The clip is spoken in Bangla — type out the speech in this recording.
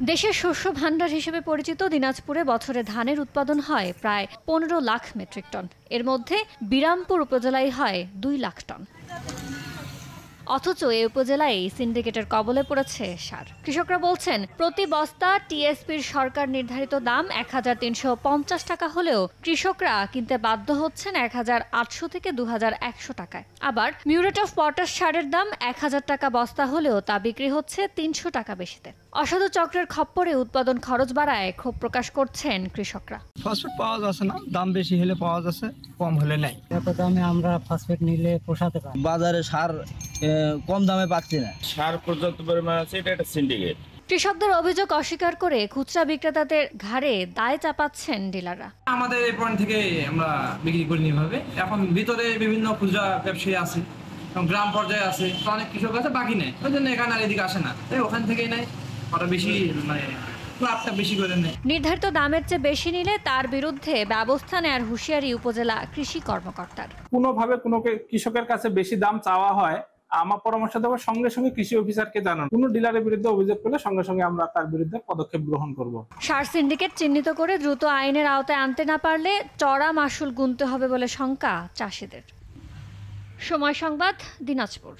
দেশের শস্য ভাণ্ডার হিসেবে পরিচিত দিনাজপুরে বছরে ধানের উৎপাদন হয় প্রায় 15 লাখ মেট্রিক টন। এর মধ্যে বিরামপুর উপজেলায় হয় 2 লাখ টন। অথচ এই উপজেলায় সিন্ডিকেটের কবলে পড়েছে সার। কৃষকরা বলছেন, প্রতি বস্তা টিএসপির সরকার নির্ধারিত দাম 1350 টাকা হলেও কৃষকরা কিনতে বাধ্য হচ্ছেন 1800 থেকে 2100 টাকায়। আবার মিউরেট অফ পটাশ সারের দাম 1000 টাকা বস্তা হলেও তা বিক্রি হচ্ছে 300 টাকা বেশিতে। অসাধু চক্রের খপ্পরে উৎপাদন খরচ বাড়ায় ক্ষোভ প্রকাশ করছেন কৃষকরা। ফসফেট পাওয়া যাচ্ছে না, দাম বেশি হলে পাওয়া যাচ্ছে, কম হলে নাই। এত দামে আমরা ফসফেট নিলে পোষাতে পারি। বাজারে সার কম দামে পাচ্ছি না। সার পর্যাপ্ত পরিমাণ আছে, এটা একটা সিন্ডিকেট। কৃষকদের অভিযোগ অস্বীকার করে খুচরা বিক্রেতাদের ঘাড়ে দায় চাপাচ্ছেন ডিলাররা। আমাদের এই পয়েন্ট থেকে আমরা বিক্রি করি এভাবে। এখন ভিতরে বিভিন্ন খুচরা ব্যবসায়ী আছে, গ্রাম পর্যায়ে আছে, অনেক কৃষক আছে বাকি নেই, ওই জন্য এখানে আর এদিকে আসে না, তাই ওখান থেকেই নেয়। ওরা বেশি লাভটা বেশি করে নেয়। নির্ধারিত দামের চেয়ে বেশি নিলে তার বিরুদ্ধে ব্যবস্থা নেয়ার হুঁশিয়ারি উপজেলা কৃষি কর্মকর্তার। কোনোভাবে কোনো কৃষকের কাছে বেশি দাম চাওয়া হয়, আমার পরামর্শ দেবো সঙ্গে সঙ্গে কৃষি অফিসারকে জানান। কোনো ডিলারের বিরুদ্ধে অভিযোগ করলে সঙ্গে সঙ্গে আমরা তার বিরুদ্ধে পদক্ষেপ গ্রহণ করব। সার সিন্ডিকেট চিহ্নিত করে দ্রুত আইনের আওতায় আনতে না পারলে চড়া মাশুল গুনতে হবে বলে শঙ্কা চাষিদের। সময় সংবাদ, দিনাজপুর।